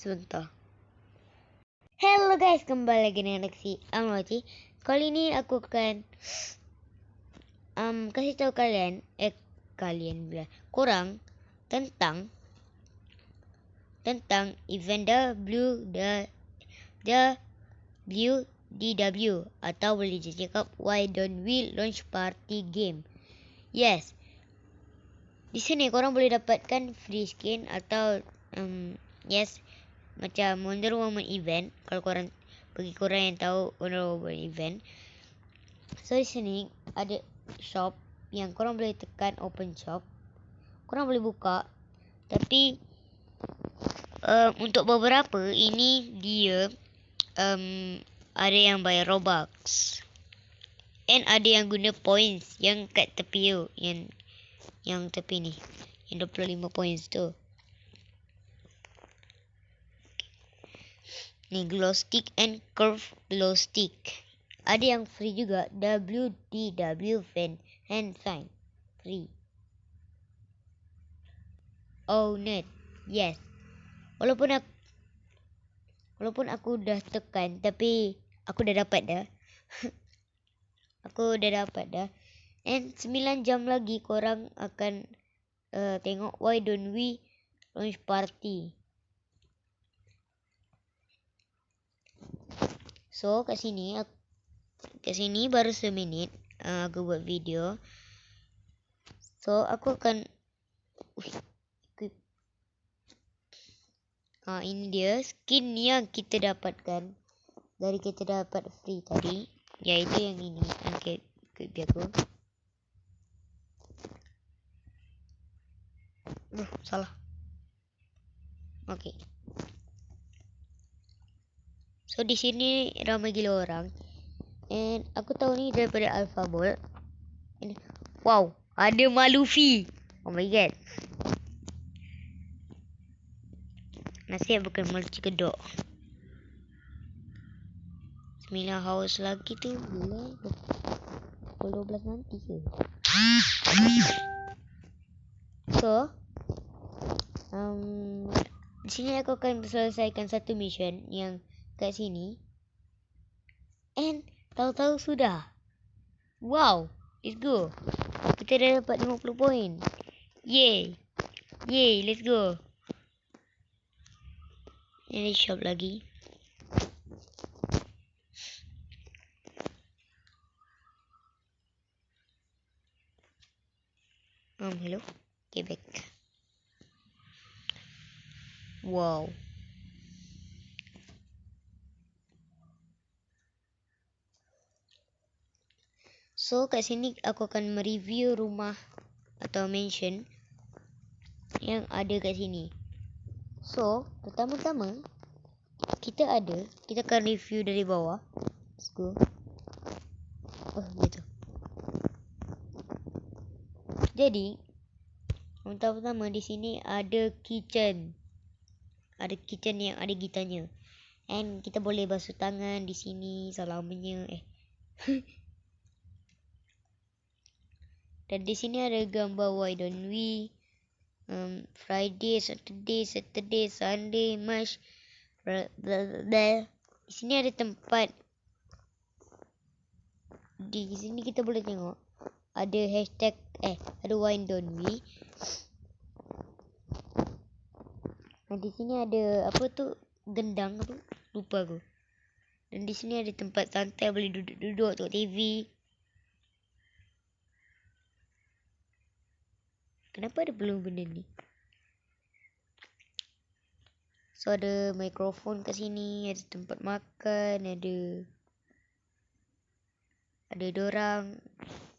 sebentar. Hello guys, kembali lagi dengan Lexi Amroci. Kali ini aku akan kasih tahu korang tentang event WDW atau boleh cakap Why Don't We Launch Party Game. Yes, di sini korang boleh dapatkan free skin atau macam Wonder Woman event. Kalau korang yang tahu Wonder Woman event. So di sini ada shop yang korang boleh tekan open shop. Korang boleh buka. Tapi untuk beberapa ini dia ada yang bayar Robux. And ada yang guna points yang kat tepi tu, yang tepi ni, yang 25 points tu. Ni glow stick and curve glow stick. Ada yang free juga, WDW hand sign free. Oh net, yes. Walaupun aku dah tekan, tapi aku dah dapat dah. Aku dah dapat dah. And 9 jam lagi korang akan tengok Why Don't We Launch Party. So kat sini baru seminit aku buat video. So aku akan ini dia skin yang kita dapatkan dari kita dapat free tadi, iaitu yang ini. Okay, biar aku. Salah. Okay. So di sini ramai gila orang. And aku tahu ni daripada Alpha Ball. And, wow, ada Malufi. Oh my god. Nasib bukan Malufi kedok. 9 haus lagi tu. Bila? Pukul 12 nanti ke? So, di sini aku akan selesaikan satu mission yang kat sini. And tahu-tahu sudah. Wow, let's go. Kita dah dapat 50 poin. Yay, let's go. Ini shop lagi. Hello. Okay, back. Wow. So kat sini aku akan mereview rumah atau mansion yang ada kat sini. So pertama-tama kita akan review dari bawah. Let's go. Gitu. Jadi pertama-tama di sini ada kitchen. Ada kitchen yang ada gitarnya. And kita boleh basuh tangan di sini selamanya. Dan di sini ada gambar Why Don't We, Friday, Saturday, Sunday, March. Di sini ada tempat. Di sini kita boleh tengok ada hashtag ada Why Don't We. Di sini ada apa tu, gendang apa? Lupa aku. Dan di sini ada tempat santai, boleh duduk tengok TV. Kenapa ada belum benda ni? So ada mikrofon kat sini, ada tempat makan, ada dorang,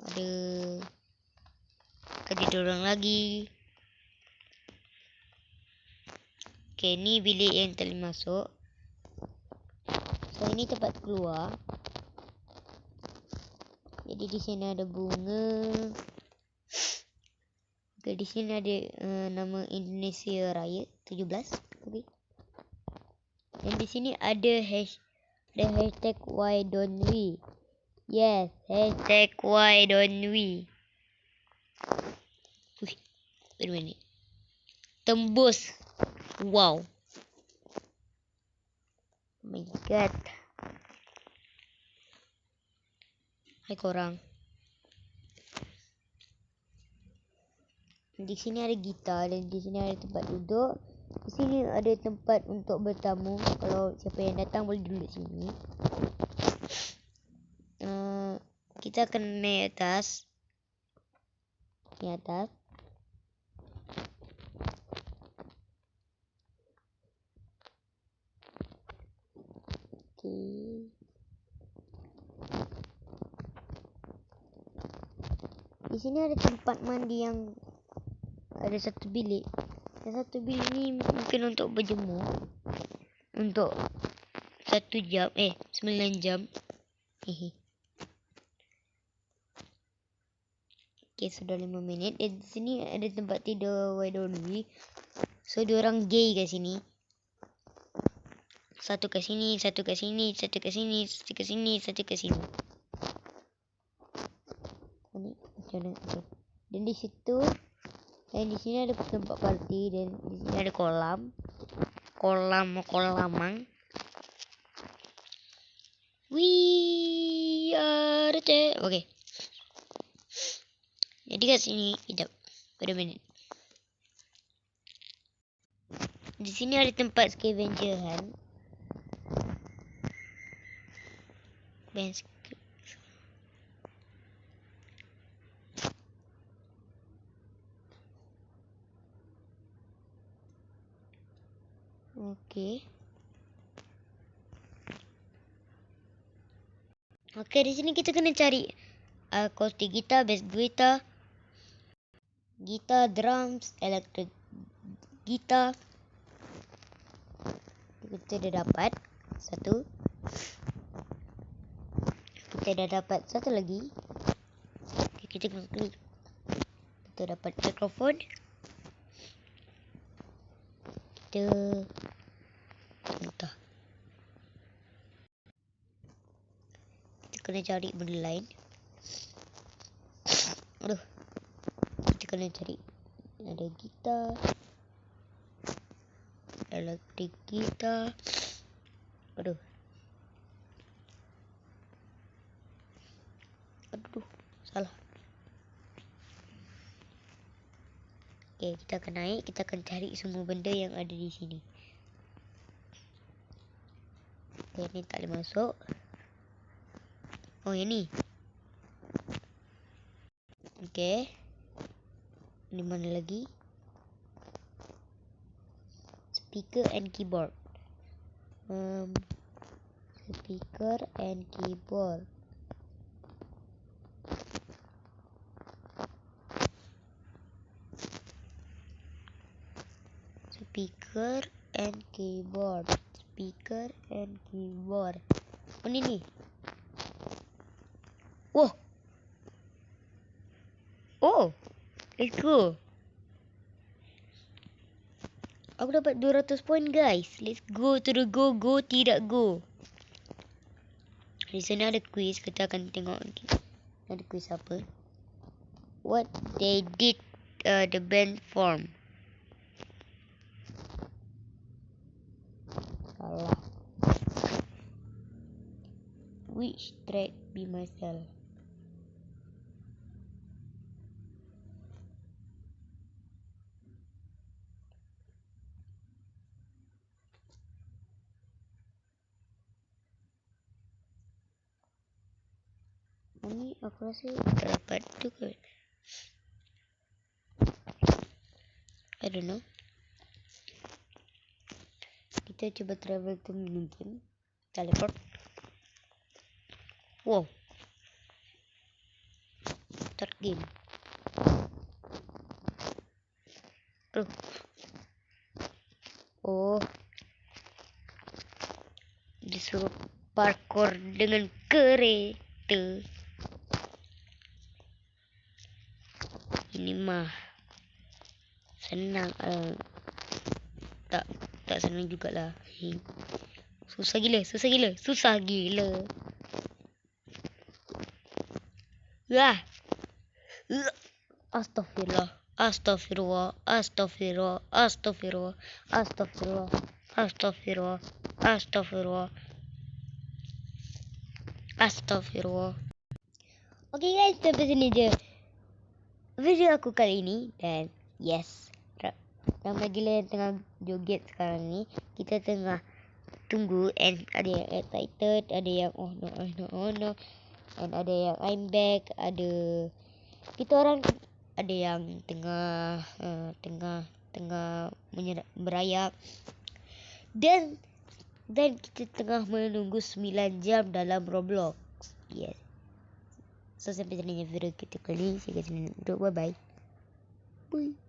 ada dorang lagi. Okay, ni bilik yang tak boleh masuk. So ini tempat keluar. Jadi di sini ada bunga. Okay, di sini ada nama Indonesia Raya 17. Okay. Dan di sini ada hashtag Why Don't We. Yes, hashtag Why Don't We. Wait a minute. Tembus. Wow. my god. Hai korang. Di sini ada gitar dan di sini ada tempat duduk. Di sini ada tempat untuk bertamu. Kalau siapa yang datang boleh duduk sini. Kita akan naik atas. Ni atas. Okay. Di sini ada tempat mandi yang ada satu bilik. Dan satu bilik ni mungkin untuk berjemur. Untuk 1 jam. 9 jam. Hehe. Okay, sudah 5 minit. Di sini ada tempat tidur widowly. So, diorang gay kat sini. Satu kat sini, satu kat sini, satu kat sini, satu kat sini, satu kat sini. Ni macam mana? Okay. Dan di situ, dan di sini ada tempat party dan di sini ada kolam. Kolamang. We are the... Okay. Jadi kat sini, kejap. Pada minit. Di sini ada tempat scavenger hunt. Okay. Okay, di sini kita kena cari acoustic guitar, bass guitar, drums, electric guitar. Kita dah dapat satu. Kita dah dapat satu lagi. Okay, kita klik. Kita dapat mikrofon. Kita entah. Kita kena cari benda lain. Aduh. Kita kena cari. Ada gitar. Elektrik gitar. Aduh. Salah. Okay, kita akan naik. Kita akan cari semua benda yang ada di sini. Okay, ni tak boleh masuk. Oh, yang ni. Okay. Ni mana lagi? Speaker and keyboard. Speaker and keyboard. Speaker and keyboard. Speaker and keyboard. Oh, ni. Oh. Oh. Let's go. Aku dapat 200 poin, guys. Let's go to the go. Tidak go. Di sana ada quiz. Kita akan tengok lagi. Ada quiz apa? What they did the band form. Salah. Which track be myself? Ini aku rasa tak dapat tu ke? I don't know. Kita cuba travel to mungkin. Teleport. Wow. Start game. Oh. Disuruh parkour dengan kereta. Ini mah senang. Tak senang jugalah. Susah gila. Wah. Astagfirullah. Astagfirullah. Astagfirullah. Okay guys, sampai sini je video aku kali ini. Dan yes, ramai gila yang tengah joget sekarang ni. Kita tengah tunggu, and ada yang excited, ada yang oh no, and ada yang I'm back, ada kita orang ada yang tengah berayak, dan kita tengah menunggu 9 jam dalam Roblox. Yes. So sampai sini video kita kali ini. Bye bye. Bye.